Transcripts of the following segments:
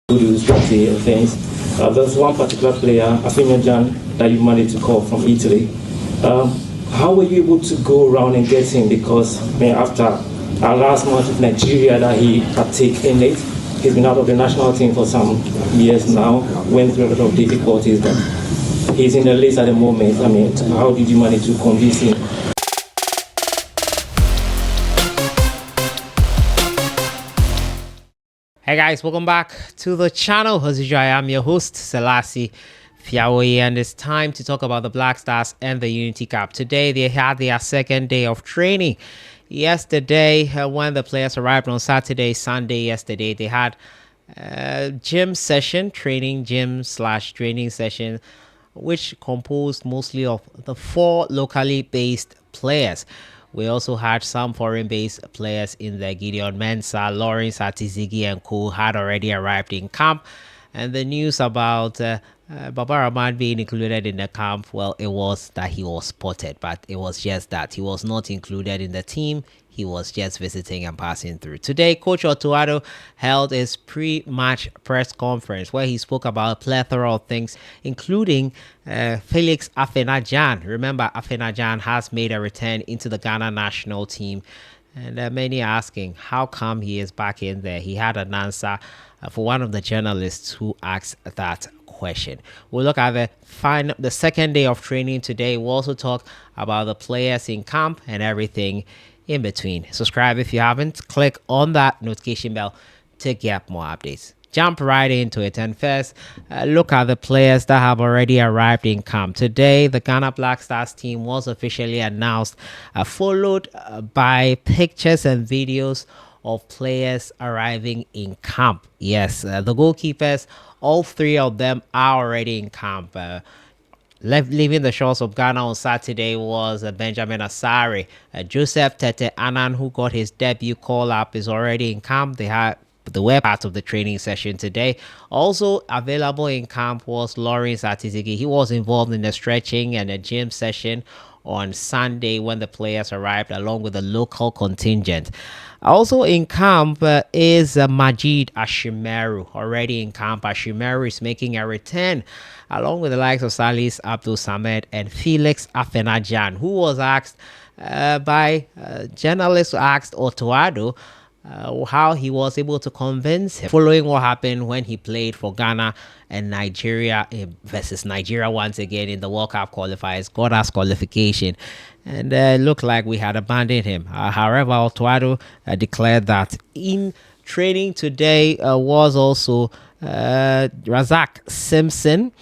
do strategy things. There's one particular player, Afena-Gyan, that you managed to call from Italy. How were you able to go around and get him? Because after our last match with Nigeria that he partake in it, he's been out of the national team for some years now, went through a lot of difficulties, but he's in the list at the moment. How did you manage to convince him? Hey guys, welcome back to the channel. As usual, I am your host, Sellssi, and it's time to talk about the Black Stars and the Unity Cup. Today, they had their second day of training. Yesterday, when the players arrived on Sunday yesterday, they had a gym session, training session, which composed mostly of the 4 locally based players. We also had some foreign-based players in there. Gideon Mensah, Lawrence Atizigi, and co had already arrived in camp. And the news about Baba Rahman being included in the camp, well, it was that he was spotted, but it was just that. He was not included in the team. He was just visiting and passing through. Today, Coach Otto Addo held his pre-match press conference where he spoke about a plethora of things, including Felix Afena-Gyan. Remember, Afena-Gyan has made a return into the Ghana national team. And many are asking, how come he is back in there? He had an answer for one of the journalists who asked that question. We'll look at the second day of training today. We'll also talk about the players in camp and everything in between. Subscribe if you haven't. Click on that notification bell to get more updates. Jump right into it. And first, look at the players that have already arrived in camp. Today, the Ghana Black Stars team was officially announced, followed by pictures and videos of players arriving in camp. Yes, the goalkeepers, all 3 of them are already in camp. Leaving the shores of Ghana on Saturday was Benjamin Asare. Joseph Tete Anan, who got his debut call-up, is already in camp. They were part of the training session today. Also available in camp was Lawrence Atizigi. He was involved in the stretching and a gym session on Sunday when the players arrived, along with the local contingent. Also in camp is Majid Ashimeru, already in camp. Ashimeru is making a return, along with the likes of Salis Abdul Samed and Felix Afena-Gyan, who was asked by journalists who asked Otto Addo how he was able to convince him following what happened when he played for Ghana and Nigeria versus Nigeria once again in the World Cup qualifiers, got us qualification, and looked like we had abandoned him. However, Otto Addo declared that in training today was also Razak Simpson.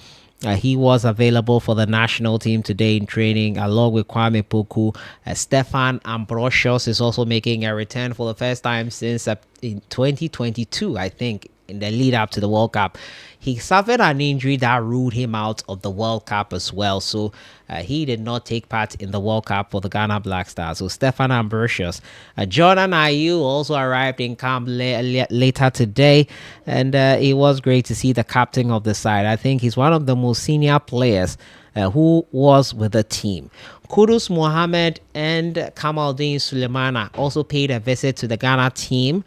He was available for the national team today in training, along with Kwame Poku. Stefan Ambrosius is also making a return for the first time since in 2022, I think, in the lead up to the World Cup. He suffered an injury that ruled him out of the World Cup as well, so he did not take part in the World Cup for the Ghana Black Stars. So Stefan Ambrosius. Jordan Ayew also arrived in camp later today, and it was great to see the captain of the side. I think he's one of the most senior players who was with the team. Kudus Mohammed and Kamaldeen Sulemana also paid a visit to the Ghana team.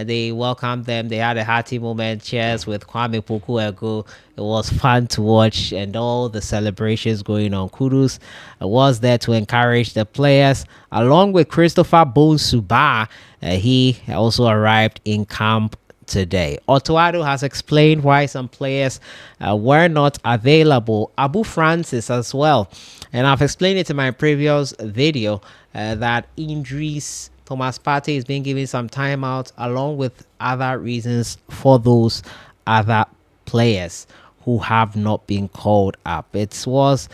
They welcomed them. They had a hearty moment. Cheers with Kwame Poku. It was fun to watch, and all the celebrations going on. Kudus was there to encourage the players, along with Christopher Bonsuba. He also arrived in camp today. Otto Addo has explained why some players were not available. Abu Francis as well, and I've explained it in my previous video that injuries. Thomas Partey is being given some time out, along with other reasons for those other players who have not been called up. It was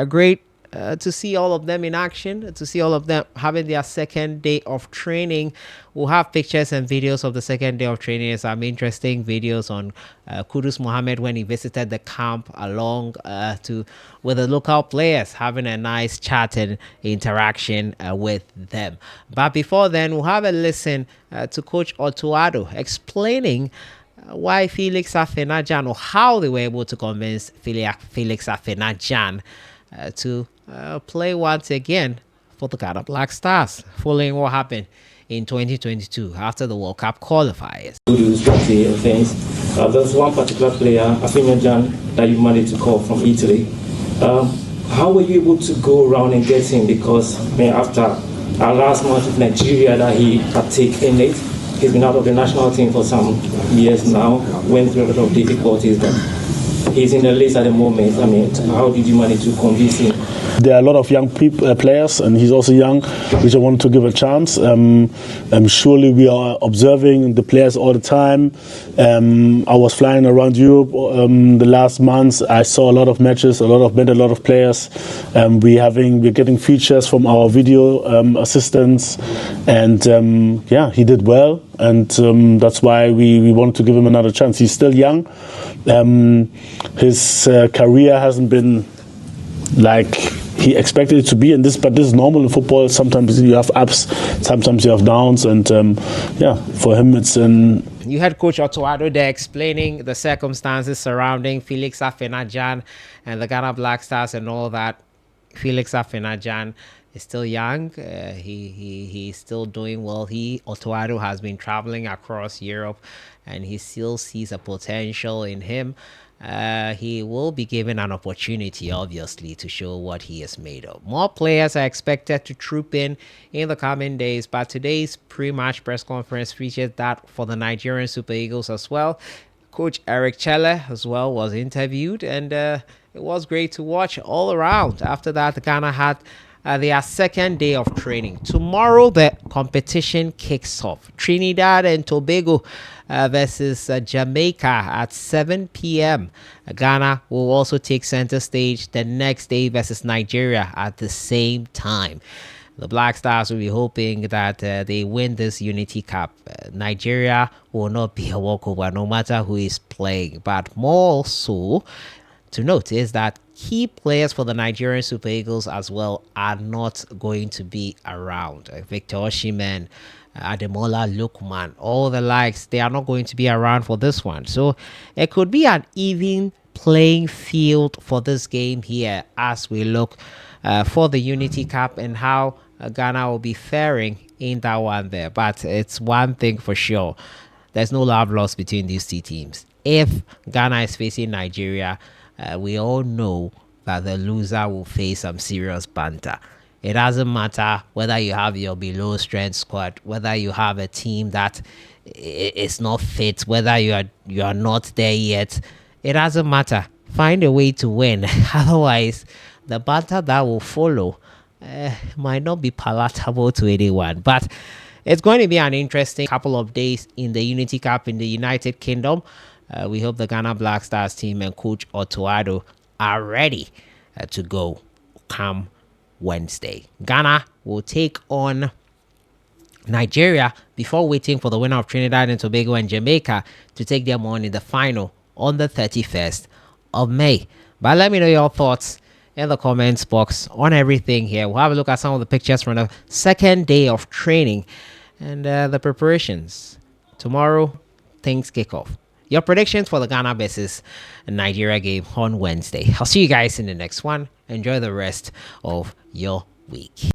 great to see all of them in action, to see all of them having their second day of training. We'll have pictures and videos of the second day of training. Some interesting videos on Kudus Mohammed when he visited the camp, along with the local players, having a nice chat and interaction with them. But before then, we'll have a listen to Coach Otto Addo explaining why Felix Afena-Gyan, or how they were able to convince Felix Afena-Gyan to play once again for the Ghana Black Stars, following what happened in 2022 after the World Cup qualifiers. Do strategy things. there's one particular player, Afena-Gyan, that you managed to call from Italy. How were you able to go around and get him? Because after our last match with Nigeria that he partake in it, he's been out of the national team for some years now, went through a lot of difficulties. He's in the list at the moment. How did you manage to convince him? There are a lot of young players, and he's also young, which I wanted to give a chance. Surely we are observing the players all the time. I was flying around Europe the last months. I saw a lot of matches, met a lot of players. We're getting features from our video assistants, and he did well, and that's why we wanted to give him another chance. He's still young. His career hasn't been like he expected it to be, but this is normal in football. Sometimes you have ups, sometimes you have downs, and for him it's an. You had Coach Otuado there explaining the circumstances surrounding Felix Afena-Gyan and the Ghana Black Stars and all that. Felix Afena-Gyan is still young. He's still doing well. Otuado has been traveling across Europe, and he still sees a potential in him. He will be given an opportunity, obviously, to show what he is made of. More players are expected to troop in the coming days, but today's pre-match press conference featured that for the Nigerian Super Eagles as well. Coach Eric Chelle as well was interviewed, and it was great to watch all around. After that, Ghana had their second day of training. Tomorrow, the competition kicks off. Trinidad and Tobago versus Jamaica at 7 p.m. Ghana will also take center stage the next day versus Nigeria at the same time. The Black Stars will be hoping that they win this Unity Cup. Nigeria will not be a walkover no matter who is playing. But more so to note is that key players for the Nigerian Super Eagles as well are not going to be around. Victor Osimhen, Ademola Lookman, all the likes, they are not going to be around for this one. So it could be an even playing field for this game here as we look for the Unity Cup and how Ghana will be faring in that one there. But it's one thing for sure. There's no love lost between these two teams. If Ghana is facing Nigeria, we all know that the loser will face some serious banter. It doesn't matter whether you have your below strength squad, whether you have a team that is not fit, whether you are not there yet. It doesn't matter. Find a way to win. Otherwise, the banter that will follow might not be palatable to anyone. But it's going to be an interesting couple of days in the Unity Cup in the United Kingdom. We hope the Ghana Black Stars team and Coach Otuado are ready to go come Wednesday. Ghana will take on Nigeria before waiting for the winner of Trinidad and Tobago and Jamaica to take them on in the final on the 31st of May. But let me know your thoughts in the comments box on everything here. We'll have a look at some of the pictures from the second day of training and the preparations. Tomorrow, things kick off. Your predictions for the Ghana versus Nigeria game on Wednesday. I'll see you guys in the next one. Enjoy the rest of your week.